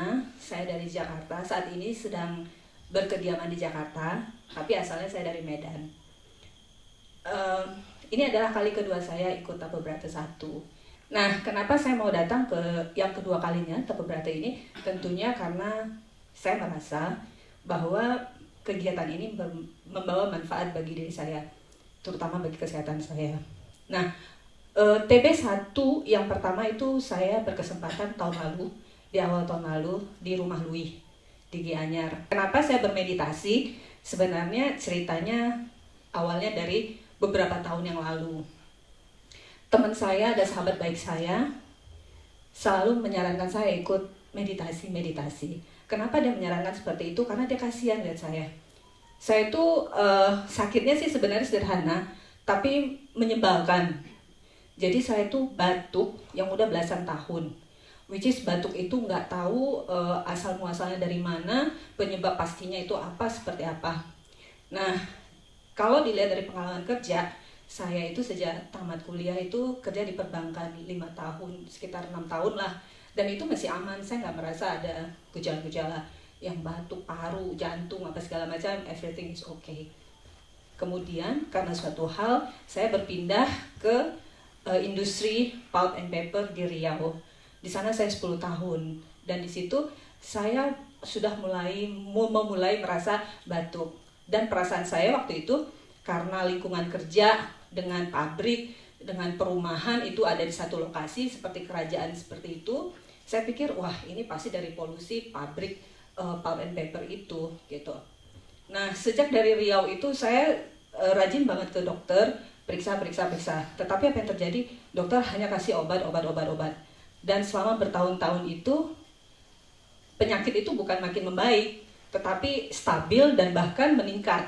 Diana, saya dari Jakarta. Saat ini sedang berkediaman di Jakarta, tapi asalnya saya dari Medan. Ini adalah kali kedua saya ikut Tapa Brata 1. Nah, kenapa saya mau datang ke yang kedua kalinya Tapa Brata ini? Tentunya karena saya merasa bahwa kegiatan ini membawa manfaat bagi diri saya, terutama bagi kesehatan saya. Nah, TB1 yang pertama itu saya berkesempatan tahun lalu, di awal tahun lalu di Rumah Lui di Gianyar. Kenapa saya bermeditasi? Sebenarnya ceritanya awalnya dari beberapa tahun yang lalu. Teman saya, ada sahabat baik saya, selalu menyarankan saya ikut meditasi. Kenapa dia menyarankan seperti itu? Karena dia kasihan lihat saya. Saya itu sakitnya sih sebenarnya sederhana, tapi menyebalkan. Jadi saya itu batuk yang udah belasan tahun. Which is batuk itu nggak tahu asal muasalnya dari mana, penyebab pastinya itu apa, seperti apa. Nah, kalau dilihat dari pengalaman kerja, saya itu sejak tamat kuliah itu kerja di perbankan 5 tahun, sekitar 6 tahun lah. Dan itu masih aman, saya nggak merasa ada gejala-gejala yang batuk, paru, jantung, apa segala macam, everything is okay. Kemudian karena suatu hal, saya berpindah ke industri pulp and paper di Riau. Di sana saya 10 tahun dan di situ saya sudah memulai merasa batuk. Dan perasaan saya waktu itu karena lingkungan kerja dengan pabrik, dengan perumahan itu ada di satu lokasi seperti kerajaan seperti itu, saya pikir wah ini pasti dari polusi pabrik pulp and paper itu gitu. Nah, sejak dari Riau itu saya rajin banget ke dokter, periksa. Tetapi apa yang terjadi? Dokter hanya kasih obat. Dan selama bertahun-tahun itu penyakit itu bukan makin membaik, tetapi stabil dan bahkan meningkat.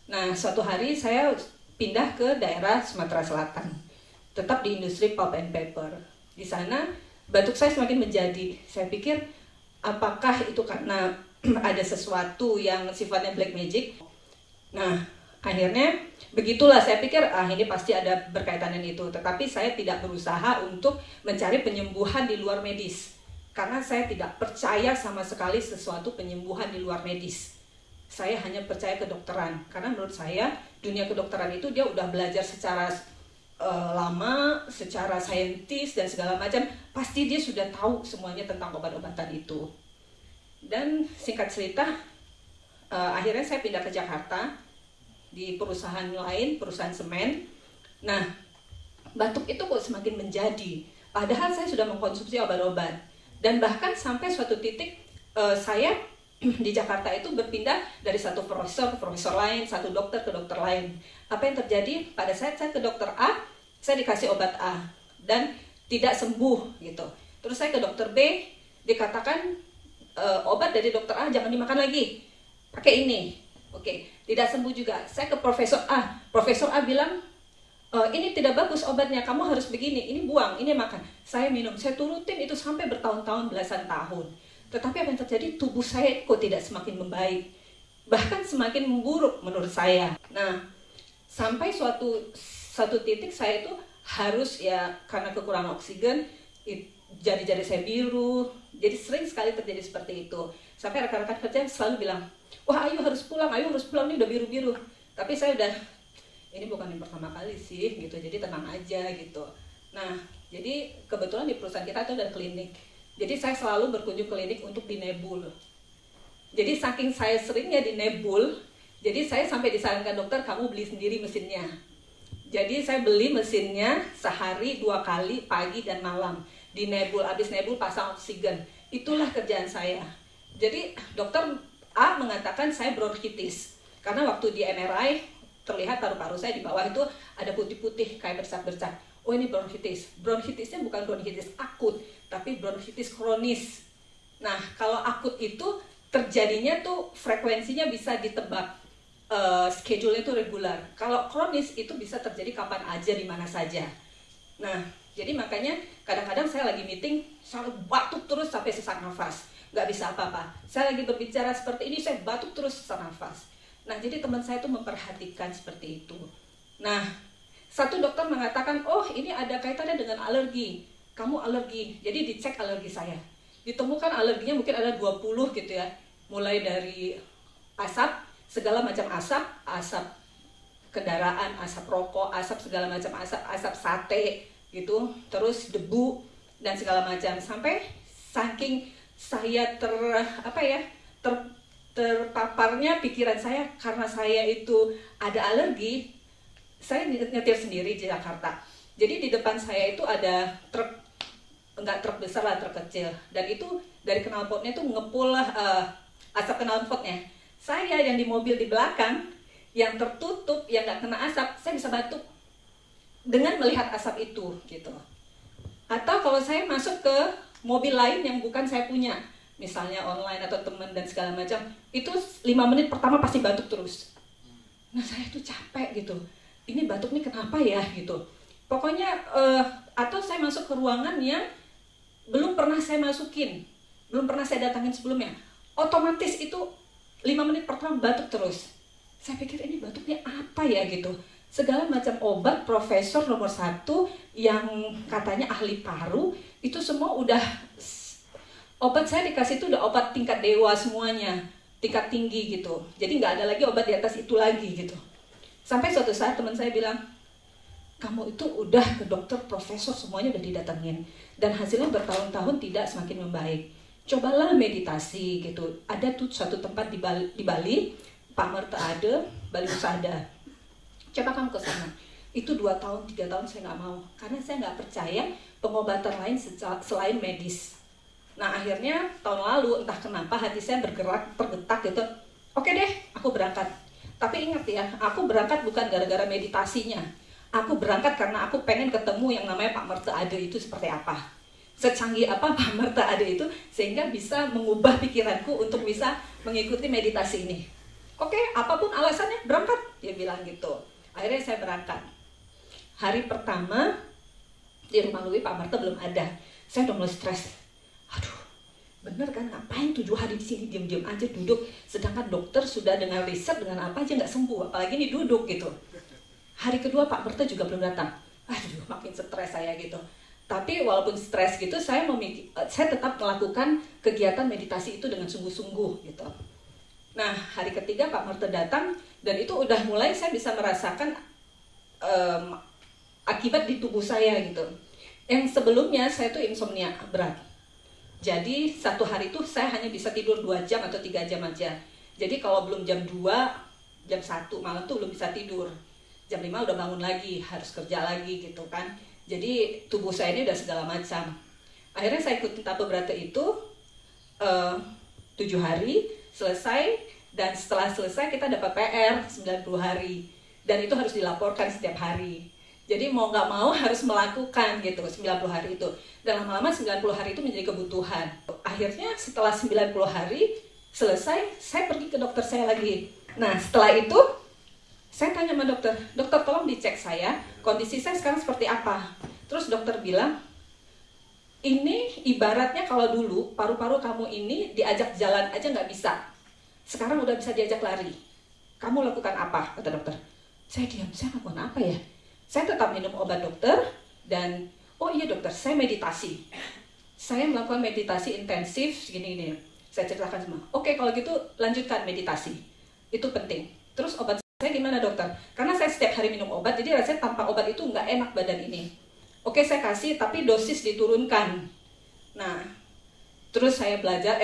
Nah, suatu hari saya pindah ke daerah Sumatera Selatan, tetap di industri pulp and paper. Di sana batuk saya semakin menjadi. Saya pikir apakah itu karena ada sesuatu yang sifatnya black magic? Nah, akhirnya begitulah saya pikir ini pasti ada berkaitan dengan itu. Tetapi saya tidak berusaha untuk mencari penyembuhan di luar medis. Karena saya tidak percaya sama sekali sesuatu penyembuhan di luar medis. Saya hanya percaya kedokteran. Karena menurut saya dunia kedokteran itu dia udah belajar secara lama, secara saintis dan segala macam. Pasti dia sudah tahu semuanya tentang obat-obatan itu. Dan singkat cerita, akhirnya saya pindah ke Jakarta di perusahaan lain, perusahaan semen. Nah, batuk itu kok semakin menjadi. Padahal saya sudah mengkonsumsi obat-obat. Dan bahkan sampai suatu titik saya di Jakarta itu berpindah dari satu profesor ke profesor lain, satu dokter ke dokter lain. Apa yang terjadi? Pada saat saya ke dokter A, saya dikasih obat A dan tidak sembuh gitu. Terus saya ke dokter B, dikatakan obat dari dokter A jangan dimakan lagi, pakai ini. Oke, tidak sembuh juga. Saya ke Profesor A bilang, ini tidak bagus obatnya, kamu harus begini, ini buang, ini makan. Saya minum, saya turutin itu sampai bertahun-tahun, belasan tahun. Tetapi apa yang terjadi? Tubuh saya kok tidak semakin membaik, bahkan semakin memburuk menurut saya. Nah, sampai satu titik saya itu harus ya karena kekurangan oksigen, jari-jari saya biru. Jadi sering sekali terjadi seperti itu. Sampai rekan-rekan kerja selalu bilang, wah Ayu harus pulang, ini udah biru-biru. Tapi saya udah, ini bukan yang pertama kali sih gitu, jadi tenang aja gitu. Nah, jadi kebetulan di perusahaan kita itu ada klinik. Jadi saya selalu berkunjung klinik untuk dinebul. Jadi saking saya seringnya dinebul, jadi saya sampai disarankan dokter, kamu beli sendiri mesinnya. Jadi saya beli mesinnya sehari 2 kali, pagi dan malam. Dinebul, habis nebul pasang oksigen. Itulah kerjaan saya. Jadi dokter A mengatakan saya bronkitis. Karena waktu di MRI terlihat paru-paru saya di bawah itu ada putih-putih kayak bercak-bercak. Oh ini bronkitis. Bronkitisnya bukan bronkitis akut, tapi bronkitis kronis. Nah, kalau akut itu terjadinya tuh frekuensinya bisa ditebak. Schedule-nya itu regular. Kalau kronis itu bisa terjadi kapan aja, di mana saja. Nah, jadi makanya kadang-kadang saya lagi meeting, saya batuk terus sampai sesak nafas. Nggak bisa apa-apa. Saya lagi berbicara seperti ini, saya batuk terus sesak nafas. Nah, jadi teman saya itu memperhatikan seperti itu. Nah, satu dokter mengatakan, oh ini ada kaitannya dengan alergi. Kamu alergi, jadi dicek alergi saya. ditemukan alerginya mungkin ada 20 gitu ya. Mulai dari asap, segala macam asap, asap kendaraan, asap rokok, asap segala macam asap, asap sate gitu, terus debu dan segala macam, sampai saking saya terpaparnya pikiran saya karena saya itu ada alergi. Saya nyetir sendiri di Jakarta. Jadi di depan saya itu ada truk, enggak truk besar lah, truk kecil, dan itu dari knalpotnya itu ngepul asap knalpotnya. Saya yang di mobil di belakang yang tertutup, yang nggak kena asap, saya bisa batuk dengan melihat asap itu gitu. Atau kalau saya masuk ke mobil lain yang bukan saya punya, misalnya online atau teman dan segala macam, itu 5 menit pertama pasti batuk terus. Nah saya tuh capek gitu, ini batuk nih kenapa ya gitu. Pokoknya atau saya masuk ke ruangan yang belum pernah saya masukin, belum pernah saya datangin sebelumnya, otomatis itu 5 menit pertama batuk terus. Saya pikir ini batuknya apa ya gitu. Segala macam obat profesor nomor 1 yang katanya ahli paru, itu semua udah, obat saya dikasih itu udah obat tingkat dewa semuanya, tingkat tinggi gitu. Jadi nggak ada lagi obat di atas itu lagi gitu. Sampai suatu saat teman saya bilang, kamu itu udah ke dokter profesor semuanya udah didatengin, dan hasilnya bertahun-tahun tidak semakin membaik. Cobalah meditasi gitu. Ada tuh suatu tempat di Bali, Pak Marta ada, Bali Usada. Coba kamu ke sana. Itu 2 tahun, 3 tahun saya nggak mau, karena saya nggak percaya pengobatan lain selain medis. Nah akhirnya tahun lalu entah kenapa hati saya tergetak gitu. Oke deh, aku berangkat. Tapi ingat ya, aku berangkat bukan gara-gara meditasinya. Aku berangkat karena aku pengen ketemu yang namanya Pak Marta Ade itu seperti apa. Secanggih apa Pak Marta Ade itu sehingga bisa mengubah pikiranku untuk bisa mengikuti meditasi ini. Oke, apapun alasannya berangkat, dia bilang gitu. Akhirnya saya berangkat. Hari pertama di rumah Lui Pak Marta belum ada. Saya udah mulai stres. Aduh, bener kan, ngapain 7 hari di sini diam-diam aja duduk, sedangkan dokter sudah dengan riset dengan apa aja nggak sembuh, apalagi ini duduk gitu. Hari kedua Pak Marta juga belum datang. Aduh, makin stres saya gitu. Tapi walaupun stres gitu, saya tetap melakukan kegiatan meditasi itu dengan sungguh-sungguh gitu. Nah, hari ketiga Pak Marta datang, dan itu udah mulai saya bisa merasakan akibat di tubuh saya gitu. Yang sebelumnya saya tuh insomnia berat. Jadi 1 hari itu saya hanya bisa tidur 2 jam atau 3 jam aja. Jadi kalau belum jam 2, jam 1 malam tuh belum bisa tidur. Jam 5 udah bangun lagi, harus kerja lagi gitu kan. Jadi tubuh saya ini udah segala macam. Akhirnya saya ikutin Tapa Brata itu 7 hari, selesai. Dan setelah selesai kita dapat PR 90 hari. Dan itu harus dilaporkan setiap hari. Jadi mau nggak mau harus melakukan gitu 90 hari itu. Dan lama-lama 90 hari itu menjadi kebutuhan. Akhirnya setelah 90 hari selesai, saya pergi ke dokter saya lagi. Nah setelah itu saya tanya sama dokter, dokter tolong dicek saya, kondisi saya sekarang seperti apa. Terus dokter bilang, ini ibaratnya kalau dulu paru-paru kamu ini diajak jalan aja nggak bisa. Sekarang udah bisa diajak lari. Kamu lakukan apa? Kata dokter. Saya diam, saya lakukan apa ya? Saya tetap minum obat dokter, dan oh iya dokter, saya meditasi. Saya melakukan meditasi intensif segini-gini. Saya ceritakan semua. Oke, kalau gitu lanjutkan meditasi. Itu penting. Terus obat saya gimana dokter? Karena saya setiap hari minum obat, jadi rasanya tanpa obat itu nggak enak badan ini. Oke, saya kasih, tapi dosis diturunkan. Nah, terus saya belajar,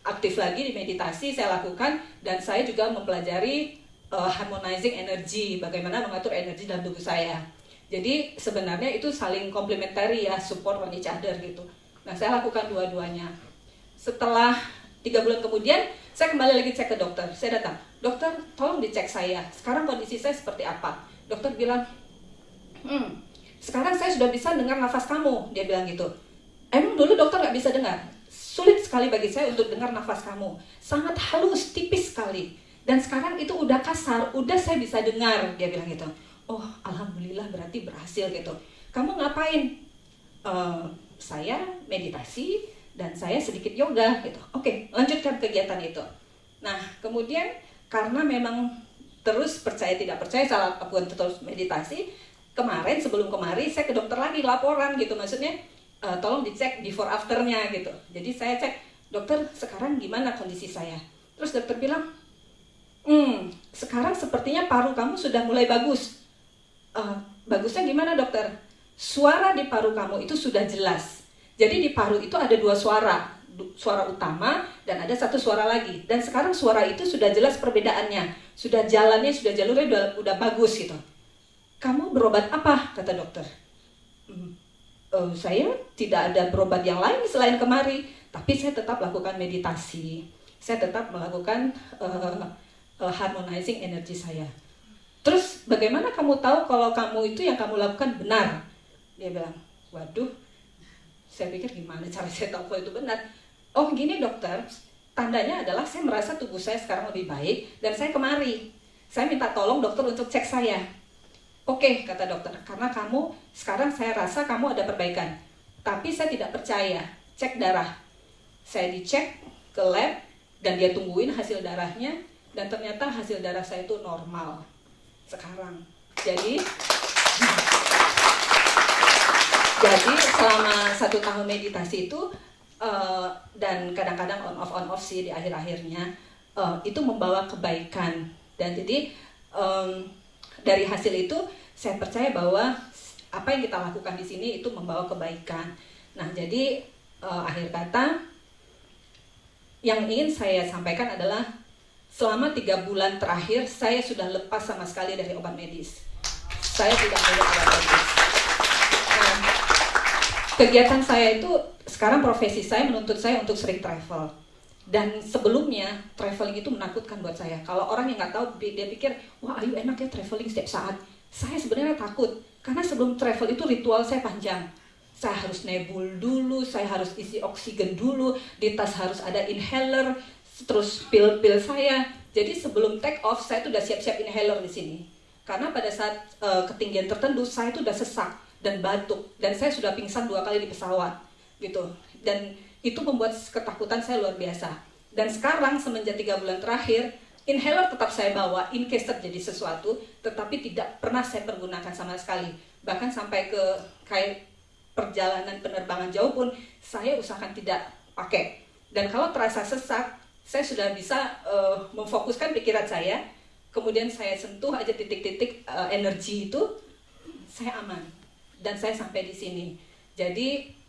aktif lagi di meditasi, saya lakukan, dan saya juga mempelajari harmonizing energy, bagaimana mengatur energi dalam tubuh saya. Jadi sebenarnya itu saling komplementari ya, support one each other gitu. Nah saya lakukan dua-duanya. Setelah 3 bulan kemudian, saya kembali lagi cek ke dokter. Saya datang, dokter tolong dicek saya, sekarang kondisi saya seperti apa. Dokter bilang, sekarang saya sudah bisa dengar nafas kamu, dia bilang gitu. Emang dulu dokter nggak bisa dengar? Sulit sekali bagi saya untuk dengar nafas kamu, sangat halus, tipis sekali. Dan sekarang itu udah kasar, udah saya bisa dengar, dia bilang gitu. Oh, alhamdulillah berarti berhasil gitu. Kamu ngapain? Saya meditasi dan saya sedikit yoga gitu. Oke, lanjutkan kegiatan itu. Nah, kemudian karena memang terus percaya tidak percaya saya lakukan terus meditasi. Kemarin sebelum kemari saya ke dokter lagi laporan gitu, maksudnya tolong dicek before afternya gitu. Jadi saya cek, dokter sekarang gimana kondisi saya? Terus dokter bilang, sekarang sepertinya paru kamu sudah mulai bagus. Bagusnya gimana dokter? Suara di paru kamu itu sudah jelas. Jadi di paru itu ada 2 suara, suara utama dan ada 1 suara lagi. Dan sekarang suara itu sudah jelas perbedaannya, sudah jalannya, sudah jalurnya udah bagus gitu. Kamu berobat apa? Kata dokter. Saya tidak ada berobat yang lain selain kemari, tapi saya tetap lakukan meditasi, saya tetap melakukan harmonizing energi saya. Terus bagaimana kamu tahu kalau kamu itu yang kamu lakukan benar? Dia bilang, waduh, saya pikir gimana cara saya tahu kalau itu benar? Oh gini dokter, tandanya adalah saya merasa tubuh saya sekarang lebih baik dan saya kemari. Saya minta tolong dokter untuk cek saya. Oke, kata dokter, karena kamu, sekarang saya rasa kamu ada perbaikan. Tapi saya tidak percaya, cek darah. Saya dicek ke lab, dan dia tungguin hasil darahnya, dan ternyata hasil darah saya itu normal. Sekarang. Jadi selama 1 tahun meditasi itu, dan kadang-kadang on off sih di akhir-akhirnya, itu membawa kebaikan. Dan jadi, dari hasil itu saya percaya bahwa apa yang kita lakukan di sini itu membawa kebaikan. Nah, jadi akhir kata yang ingin saya sampaikan adalah selama 3 bulan terakhir saya sudah lepas sama sekali dari obat medis. Saya tidak minum obat medis. Nah, kegiatan saya itu sekarang profesi saya menuntut saya untuk sering travel. Dan sebelumnya traveling itu menakutkan buat saya. Kalau orang yang nggak tahu dia pikir, wah Ayu enak ya traveling setiap saat. Saya sebenarnya takut karena sebelum travel itu ritual saya panjang. Saya harus nebul dulu, saya harus isi oksigen dulu, di tas harus ada inhaler, terus pil-pil saya. Jadi sebelum take off saya tuh udah siap-siap inhaler di sini. Karena pada saat ketinggian tertentu saya tuh udah sesak dan batuk dan saya sudah pingsan 2 kali di pesawat gitu. Dan itu membuat ketakutan saya luar biasa. Dan sekarang semenjak 3 bulan terakhir, inhaler tetap saya bawa in case terjadi sesuatu, tetapi tidak pernah saya pergunakan sama sekali. Bahkan sampai ke kayak perjalanan penerbangan jauh pun saya usahakan tidak pakai. Dan kalau terasa sesak, saya sudah bisa memfokuskan pikiran saya, kemudian saya sentuh aja titik-titik energi itu, saya aman. Dan saya sampai di sini. Jadi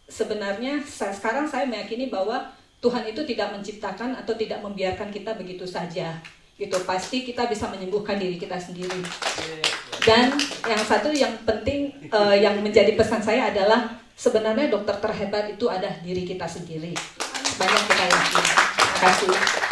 sebenarnya sekarang saya meyakini bahwa Tuhan itu tidak menciptakan atau tidak membiarkan kita begitu saja gitu. Pasti kita bisa menyembuhkan diri kita sendiri. Dan yang satu yang penting yang menjadi pesan saya adalah sebenarnya dokter terhebat itu ada diri kita sendiri. Banyak kita yakin. Terima kasih.